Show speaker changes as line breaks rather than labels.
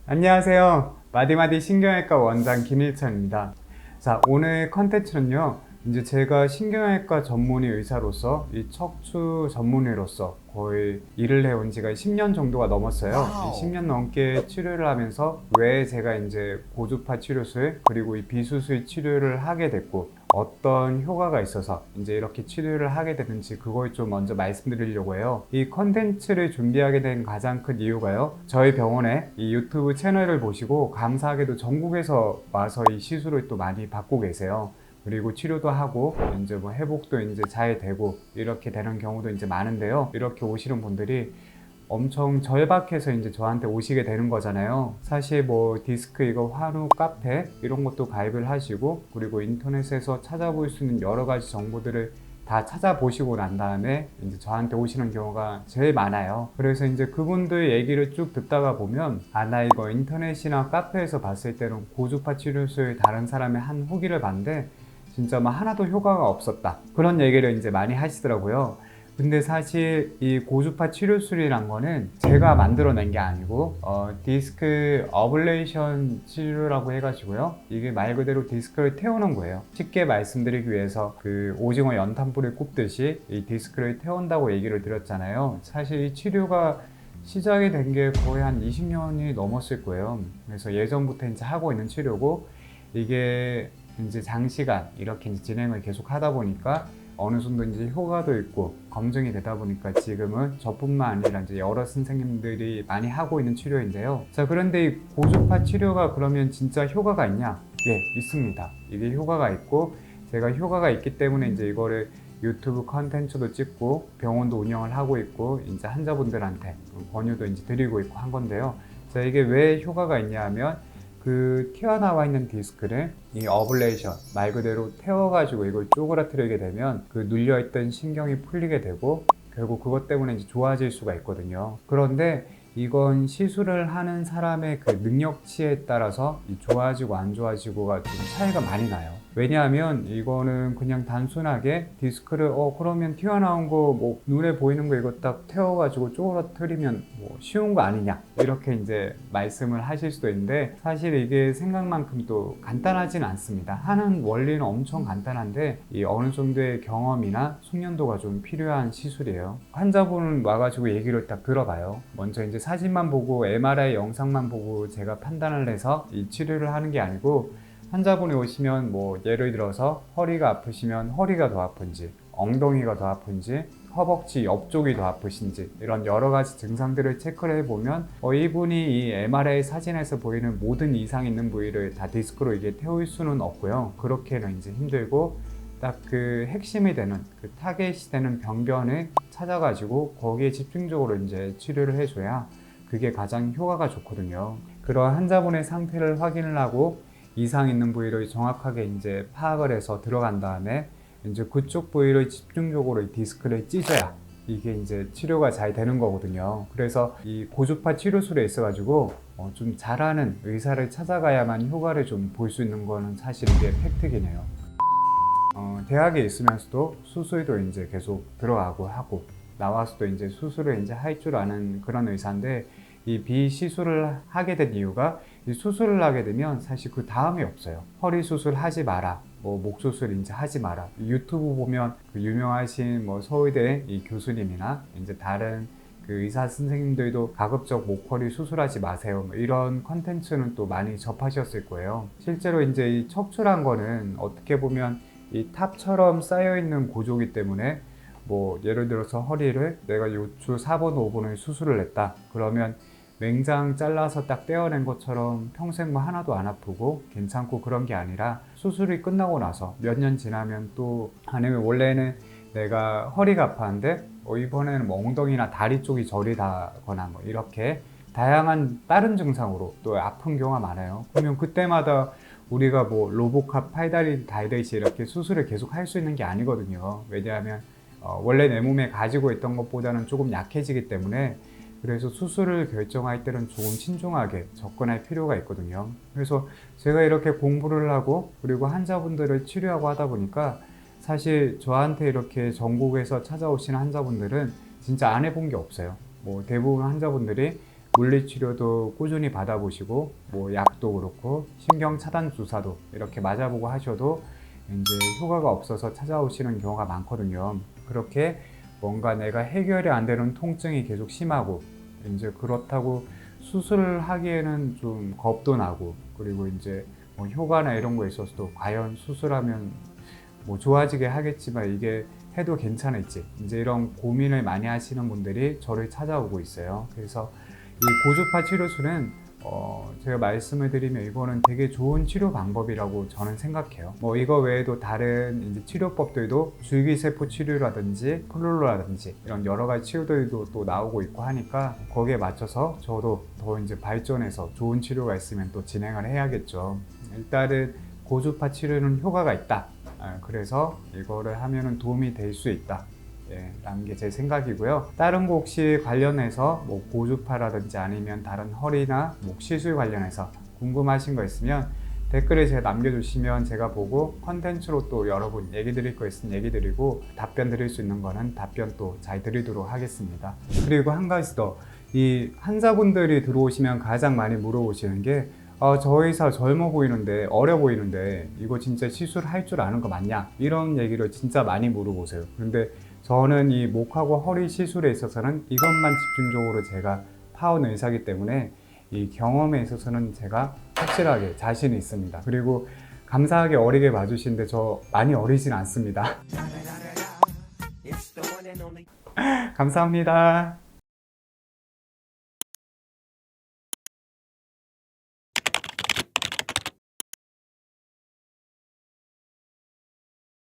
안녕하세요. 마디마디 신경외과 원장 김일천입니다. 자, 오늘 컨텐츠는요. 이제 제가 신경외과 전문의 의사로서 이 척추 전문의로서 거의 일을 해온 지가 10년 정도가 넘었어요. 이 10년 넘게 치료를 하면서 왜 제가 이제 고주파 치료술 그리고 이 비수술 치료를 하게 됐고 어떤 효과가 있어서 이제 이렇게 치료를 하게 되는지 그걸 좀 먼저 말씀드리려고 해요. 이 컨텐츠를 준비하게 된 가장 큰 이유가요. 저희 병원에 이 유튜브 채널을 보시고 감사하게도 전국에서 와서 이 시술을 또 많이 받고 계세요. 그리고 치료도 하고 이제 뭐 회복도 이제 잘 되고 이렇게 되는 경우도 이제 많은데요. 이렇게 오시는 분들이 엄청 절박해서 이제 저한테 오시게 되는 거잖아요. 사실 뭐 디스크 이거 환우 카페 이런 것도 가입을 하시고 그리고 인터넷에서 찾아볼 수 있는 여러 가지 정보들을 다 찾아보시고 난 다음에 이제 저한테 오시는 경우가 제일 많아요. 그래서 이제 그분들 얘기를 쭉 듣다가 보면 나 이거 인터넷이나 카페에서 봤을 때는 고주파 치료술 다른 사람의 한 후기를 봤는데 진짜 막 하나도 효과가 없었다. 그런 얘기를 이제 많이 하시더라고요. 근데 사실 이 고주파 치료술이란 거는 제가 만들어낸 게 아니고 디스크 어블레이션 치료라고 해가지고요. 이게 말 그대로 디스크를 태우는 거예요. 쉽게 말씀드리기 위해서 그 오징어 연탄불을 굽듯이 이 디스크를 태운다고 얘기를 드렸잖아요. 사실 이 치료가 시작이 된 게 거의 한 20년이 넘었을 거예요. 그래서 예전부터 이제 하고 있는 치료고 이게 이제 장시간 이렇게 이제 진행을 계속 하다 보니까 어느 정도 이제 효과도 있고 검증이 되다 보니까 지금은 저뿐만 아니라 이제 여러 선생님들이 많이 하고 있는 치료인데요. 자, 그런데 이 고주파 치료가 그러면 진짜 효과가 있냐? 예, 있습니다. 이게 효과가 있고 제가 효과가 있기 때문에 이제 이거를 유튜브 컨텐츠도 찍고 병원도 운영을 하고 있고 이제 환자분들한테 권유도 이제 드리고 있고 한 건데요. 자, 이게 왜 효과가 있냐 하면 그 튀어나와 있는 디스크를 이 어블레이션 말 그대로 태워가지고 이걸 쪼그라뜨리게 되면 그 눌려있던 신경이 풀리게 되고 결국 그것 때문에 이제 좋아질 수가 있거든요. 그런데 이건 시술을 하는 사람의 그 능력치에 따라서 이 좋아지고 안 좋아지고가 좀 차이가 많이 나요. 왜냐하면 이거는 그냥 단순하게 디스크를 그러면 튀어나온 거 뭐 눈에 보이는 거 이거 딱 태워가지고 쪼그라뜨리면 뭐 쉬운 거 아니냐 이렇게 이제 말씀을 하실 수도 있는데 사실 이게 생각만큼 또 간단하진 않습니다. 하는 원리는 엄청 간단한데 이 어느 정도의 경험이나 숙련도가 좀 필요한 시술이에요. 환자분 와가지고 얘기를 딱 들어봐요. 먼저 이제 사진만 보고 MRI 영상만 보고 제가 판단을 해서 이 치료를 하는 게 아니고 환자분이 오시면 뭐 예를 들어서 허리가 아프시면 허리가 더 아픈지 엉덩이가 더 아픈지 허벅지 옆쪽이 더 아프신지 이런 여러 가지 증상들을 체크를 해보면 이분이 이 MRI 사진에서 보이는 모든 이상 있는 부위를 다 디스크로 이게 태울 수는 없고요. 그렇게는 이제 힘들고 딱 그 핵심이 되는 그 타겟이 되는 병변을 찾아가지고 거기에 집중적으로 이제 치료를 해줘야 그게 가장 효과가 좋거든요. 그런 환자분의 상태를 확인을 하고 이상 있는 부위를 정확하게 이제 파악을 해서 들어간 다음에 이제 그쪽 부위를 집중적으로 이 디스크를 찢어야 이게 이제 치료가 잘 되는 거거든요. 그래서 이 고주파 치료술에 있어가지고 좀 잘하는 의사를 찾아가야만 효과를 좀 볼 수 있는 거는 사실 이게 팩트긴 해요. 대학에 있으면서도 수술도 이제 계속 들어가고 하고 나와서도 이제 수술을 이제 할 줄 아는 그런 의사인데 이 비시술을 하게 된 이유가 이 수술을 하게 되면 사실 그 다음이 없어요. 허리 수술 하지 마라. 뭐 목 수술 이제 하지 마라. 유튜브 보면 그 유명하신 뭐 서울대 이 교수님이나 이제 다른 그 의사 선생님들도 가급적 목허리 수술하지 마세요. 뭐 이런 컨텐츠는 또 많이 접하셨을 거예요. 실제로 이제 이 척추란 거는 어떻게 보면 이 탑처럼 쌓여있는 구조이기 때문에 뭐 예를 들어서 허리를 내가 요추 4번, 5번을 수술을 했다. 그러면 맹장 잘라서 딱 떼어낸 것처럼 평생 뭐 하나도 안 아프고 괜찮고 그런 게 아니라 수술이 끝나고 나서 몇 년 지나면 또 아니면 원래는 내가 허리가 아팠는데 이번에는 뭐 엉덩이나 다리 쪽이 저리다거나 뭐 이렇게 다양한 다른 증상으로 또 아픈 경우가 많아요. 그러면 그때마다 우리가 뭐 로보캅 팔다리 달듯이 이렇게 수술을 계속 할 수 있는 게 아니거든요. 왜냐하면 원래 내 몸에 가지고 있던 것보다는 조금 약해지기 때문에 그래서 수술을 결정할 때는 조금 신중하게 접근할 필요가 있거든요. 그래서 제가 이렇게 공부를 하고 그리고 환자분들을 치료하고 하다 보니까 사실 저한테 이렇게 전국에서 찾아오시는 환자분들은 진짜 안 해본 게 없어요. 뭐 대부분 환자분들이 물리치료도 꾸준히 받아보시고 뭐 약도 그렇고 신경 차단 주사도 이렇게 맞아보고 하셔도 이제 효과가 없어서 찾아오시는 경우가 많거든요. 그렇게 뭔가 내가 해결이 안 되는 통증이 계속 심하고 이제 그렇다고 수술을 하기에는 좀 겁도 나고, 그리고 이제 뭐 효과나 이런 거에 있어서도 과연 수술하면 뭐 좋아지게 하겠지만 이게 해도 괜찮을지 이제 이런 고민을 많이 하시는 분들이 저를 찾아오고 있어요. 그래서 이 고주파 치료술은 제가 말씀을 드리면 이거는 되게 좋은 치료 방법이라고 저는 생각해요. 뭐 이거 외에도 다른 이제 치료법들도 줄기세포 치료라든지 플루로라든지 이런 여러 가지 치료들도 또 나오고 있고 하니까 거기에 맞춰서 저도 더 이제 발전해서 좋은 치료가 있으면 또 진행을 해야겠죠. 일단은 고주파 치료는 효과가 있다. 그래서 이거를 하면은 도움이 될 수 있다. 라는 게 제 생각이고요. 다른 거 혹시 관련해서 뭐 고주파라든지 아니면 다른 허리나 목 시술 관련해서 궁금하신 거 있으면 댓글에 제가 남겨주시면 제가 보고 컨텐츠로 또 여러분 얘기 드릴 거 있으면 얘기 드리고 답변 드릴 수 있는 거는 답변 또 잘 드리도록 하겠습니다. 그리고 한 가지 더, 이 환자분들이 들어오시면 가장 많이 물어보시는 게 저 의사 젊어 보이는데 어려 보이는데 이거 진짜 시술할 줄 아는 거 맞냐? 이런 얘기를 진짜 많이 물어보세요. 근데 저는 이 목하고 허리 시술에 있어서는 이것만 집중적으로 제가 파온 의사이기 때문에 이 경험에 있어서는 제가 확실하게 자신이 있습니다. 그리고 감사하게 어리게 봐주시는데 저 많이 어리진 않습니다. 감사합니다.